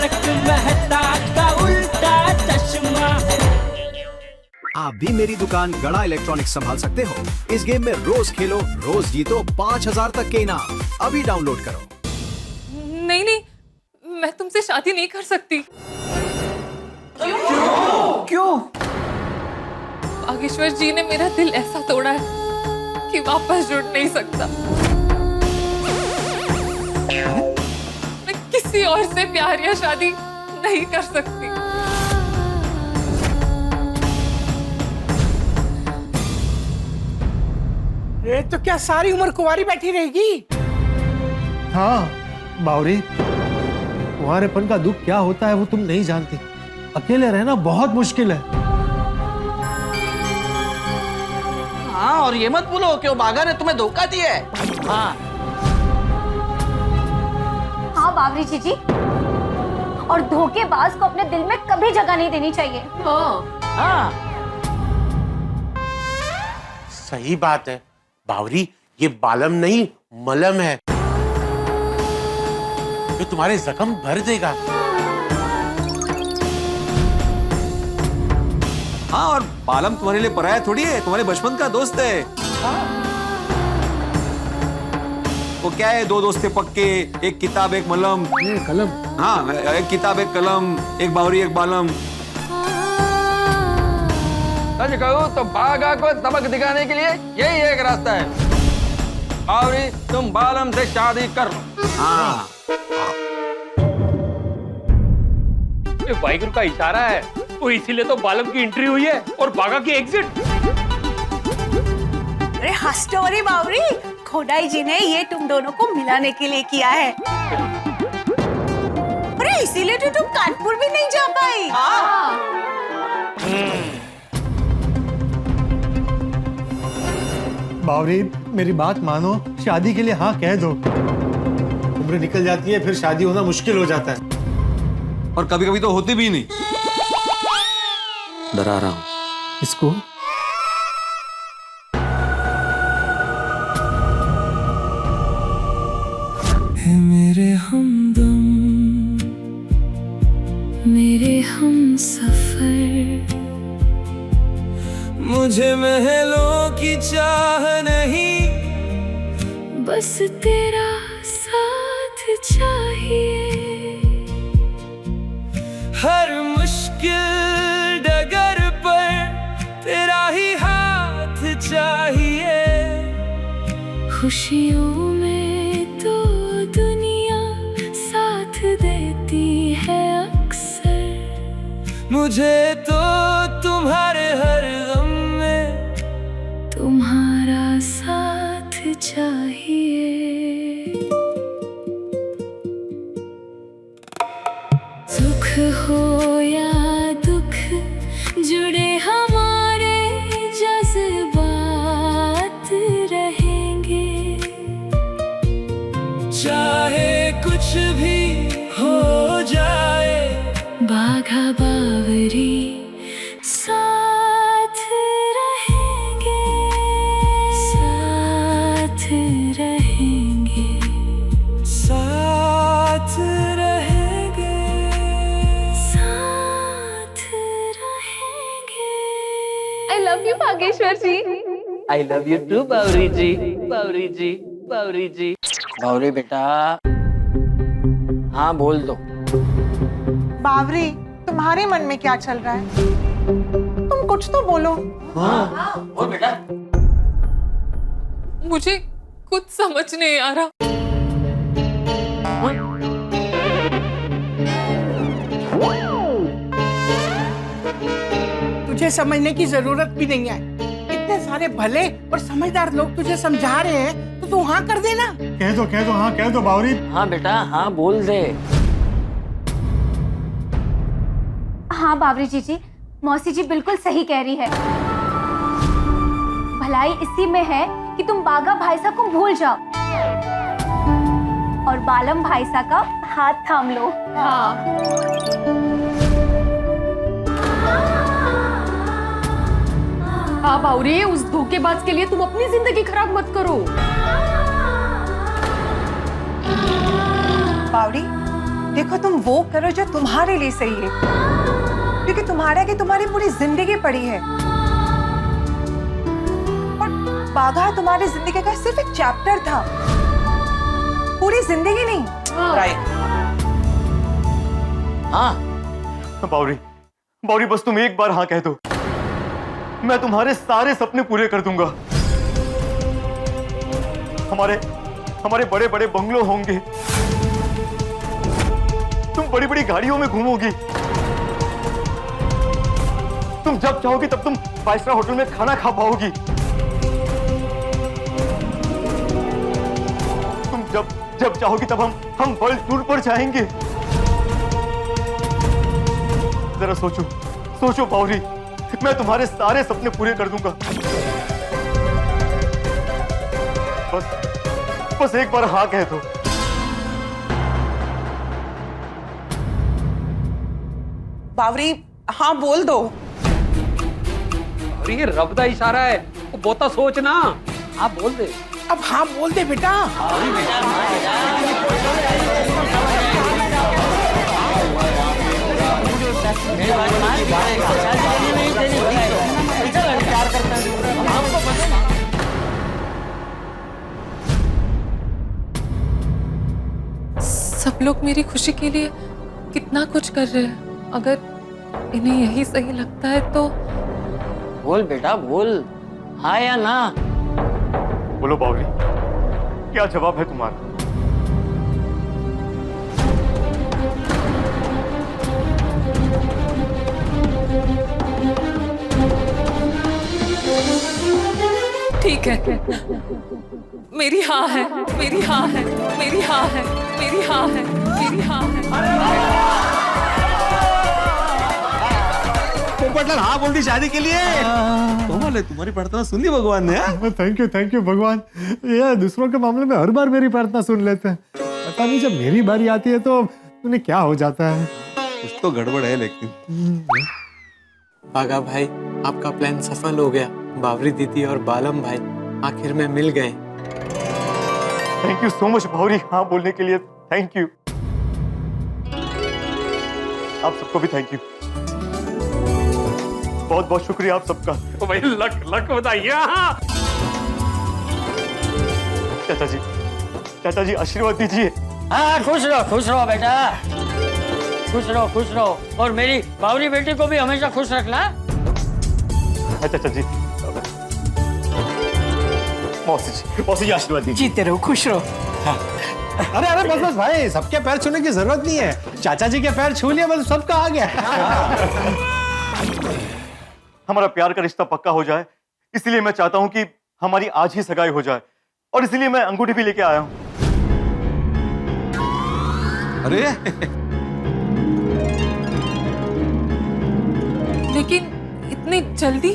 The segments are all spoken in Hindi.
तारक मेहता का उल्टा चश्मा। आप भी मेरी दुकान गड़ा इलेक्ट्रॉनिक्स संभाल सकते हो। इस गेम में रोज खेलो, रोज जीतो 5000 तक के इनाम। अभी डाउनलोड करो। नहीं नहीं, मैं तुमसे शादी नहीं कर सकती। क्यों? बागेश्वर जी ने मेरा दिल ऐसा तोड़ा है कि वापस जुड़ नहीं सकता। मैं किसी और से प्यार या शादी नहीं कर सकती। ये तो क्या सारी उम्र कुंवारी बैठी रहेगी? हाँ बावरी, कुंवारेपन का दुख क्या होता है वो तुम नहीं जानती। अकेले रहना बहुत मुश्किल है। हाँ, और ये मत भूलो कि वो बागा ने तुम्हें धोखा दिया है। हाँ हाँ बावरी जीजी, और धोखेबाज को अपने दिल में कभी जगह नहीं देनी चाहिए। हाँ, सही बात है बावरी, ये बालम नहीं मलम है जो तुम्हारे जख्म भर देगा। हाँ, और बालम तुम्हारे लिए पराया थोड़ी है, तुम्हारे बचपन का दोस्त है। वो क्या है, दो दोस्त थे पक्के, एक किताब एक मलम। कलम। हाँ, एक किताब एक कलम, एक बावरी एक बालम। सच कहूं तो बागा को सबक दिखाने के लिए यही एक रास्ता है। बावरी, तुम बालम से शादी कर लो। हाँ, ये वाहिगुरु का इशारा है, तो इसीलिए तो बालम की एंट्री हुई है और बागा की एग्जिट। अरे हस्टोरी बावरी, खोडाई जी ने ये तुम दोनों को मिलाने के लिए किया है। अरे इसीलिए तो तुम कानपुर भी नहीं जा पाई। बावरी मेरी बात मानो, शादी के लिए हाँ कह दो। उम्र निकल जाती है, फिर शादी होना मुश्किल हो जाता है। और कभी कभी तो होती भी नहीं। डरा रहा हूं इसको। मेरे हमदम, मेरे हम सफर, मुझे महलों की चाह नहीं, बस तेरा साथ चाहिए। हर मुश्किल डगर पर तेरा ही हाथ चाहिए। खुशियों में तो दुनिया साथ देती है अक्सर, मुझे तो तुम्हारे हर गम में तुम्हारा साथ चाहिए। सुख हो या दुख, जुड़े हमारे जज्बात रहेंगे। चाहे कुछ भी हो जाए, बाघा बावरी साथ रहेंगे, साथ रहेंगे, साथ रहेंगे, साथ रहेंगे। I love you Bageshwar ji. I love you too Bawri ji, Bawri ji, Bawri ji. Bawri बेटा, हाँ बोल दो। बावरी, तुम्हारे मन में क्या चल रहा है? तुम कुछ तो बोलो। हाँ बोल बेटा। मुझे कुछ समझ नहीं आ रहा। तुझे समझने की जरूरत भी नहीं है। इतने सारे भले और समझदार लोग तुझे समझा रहे हैं, तो तू हाँ कर देना। कह दो हाँ कह दो बावरी। हाँ बेटा, हाँ बोल दे। हाँ बावरी जीजी, मौसी जी बिल्कुल सही कह रही है। भलाई इसी में है कि तुम बागा भाईसा को भूल जाओ और बालम भाईसा का हाथ थाम लो। हाँ बावरी, उस धोखेबाज के लिए तुम अपनी जिंदगी खराब मत करो। बावरी, देखो तुम वो करो जो तुम्हारे लिए सही है, क्योंकि तुम्हारे आगे तुम्हारी पूरी जिंदगी पड़ी है और बाघा तुम्हारी जिंदगी का सिर्फ एक चैप्टर था, पूरी जिंदगी नहीं। राइट। हाँ बावरी, बावरी बस तुम एक बार हाँ कह दो, मैं तुम्हारे सारे सपने पूरे कर दूंगा। हमारे बड़े बड़े बंगलो होंगे, तुम बड़ी बड़ी गाड़ियों में घूमोगी, तुम जब चाहोगी तब तुम 5 स्टार होटल में खाना खा पाओगी, तुम जब चाहोगी तब हम वर्ल्ड टूर पर जाएंगे। जरा सोचो बावरी, मैं तुम्हारे सारे सपने पूरे कर दूंगा। बस एक बार हाँ कह दो। बावरी हाँ बोल दो। और ये रब का इशारा है, वो बहुता सोच ना। हाँ बोल दे। अब हाँ बोल दे बेटा। सब लोग मेरी खुशी के लिए कितना कुछ कर रहे हैं। अगर इन्हें यही सही लगता है तो बोल बेटा बोल, हाँ या ना। बोलो बावली, क्या जवाब है तुम्हारा? ठीक है, मेरी हाँ है, मेरी हाँ है, मेरी हाँ है, मेरी हाँ है, मेरी हाँ है। पोपटलाल हाँ बोल दी शादी के लिए। तुम्हारी प्रार्थना सुन ली भगवान ने। थैंक यू भगवान। ये दूसरों के मामले में हर बार मेरी प्रार्थना सुन लेते हैं। पता नहीं जब मेरी बारी आती है तो उन्हें क्या हो जाता है। कुछ तो गड़बड़ है लेकिन। बाघा भाई, आपका प्लान सफल हो गया। बावरी दीदी और बालम भाई आखिर में मिल गए। थैंक यू सो मच बावरी हाँ बोलने के लिए। Thank you. आप सबको भी थैंक यू। बहुत बहुत शुक्रिया आप सबका। तो भाई लक लक बताइए। चाचा जी आशीर्वाद दीजिए। हाँ खुश रहो बेटा, खुश रहो। और मेरी बावरी बेटी को भी हमेशा खुश रखना। चाचा जी, मौसी जी आशीर्वाद दीजिए। जीते रहो, खुश रहो। अरे बस भाई, सबके पैर छूने की जरूरत नहीं है। चाचा जी के पैर छू लिया बस सबका आ गया। हमारा प्यार का रिश्ता पक्का हो जाए, इसलिए मैं चाहता हूं कि हमारी आज ही सगाई हो जाए, और इसलिए मैं अंगूठी भी लेके आया हूं। अरे लेकिन इतनी जल्दी?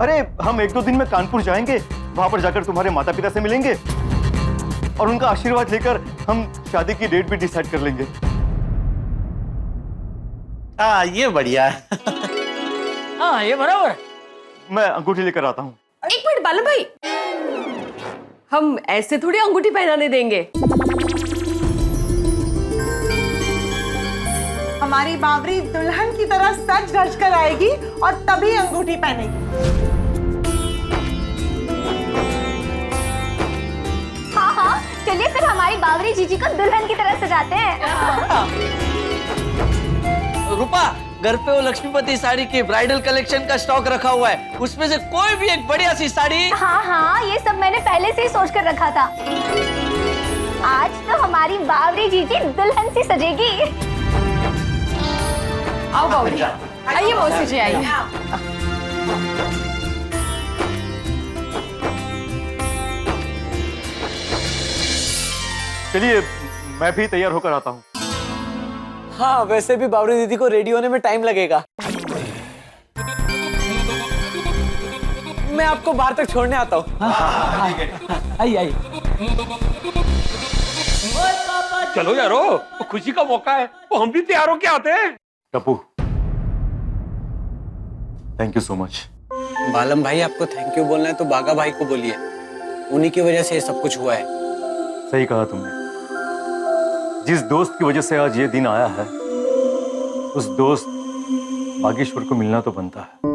अरे हम 1-2 दिन में कानपुर जाएंगे, वहां पर जाकर तुम्हारे माता पिता से मिलेंगे और उनका आशीर्वाद लेकर हम शादी की डेट भी डिसाइड कर लेंगे। ये बढ़िया है। हाँ ये बराबर। मैं अंगूठी लेकर आता हूँ। एक मिनट बालम भाई, हम ऐसे थोड़ी अंगूठी पहनाने देंगे। हमारी बावरी दुल्हन की तरह सज धज कर आएगी और तभी अंगूठी पहनेगी। हाँ, चलिए फिर हमारी बावरी जीजी को दुल्हन की तरह सजाते हैं। रूपा, घर पे वो लक्ष्मीपति साड़ी की ब्राइडल कलेक्शन का स्टॉक रखा हुआ है, उसमें से कोई भी एक बढ़िया सी साड़ी। हाँ, ये सब मैंने पहले से ही सोच कर रखा था। आज तो हमारी बावरी जीजी दुल्हन सी सजेगी। आओ बावरी, आइए मौसी जी आइए। चलिए मैं भी तैयार होकर आता हूँ। हाँ वैसे भी बावरी दीदी को रेडी होने में टाइम लगेगा। मैं आपको बाहर तक छोड़ने आता हूँ। आइए। चलो यारो, वो खुशी का मौका है, वो हम भी तैयार होके आते हैं। Tappu, thank you so much. बालम भाई, आपको थैंक यू बोलना है तो बाघा भाई को बोलिए, उन्हीं की वजह से ये सब कुछ हुआ है। सही कहा तुमने। जिस दोस्त की वजह से आज ये दिन आया है, उस दोस्त बागेश्वर को मिलना तो बनता है।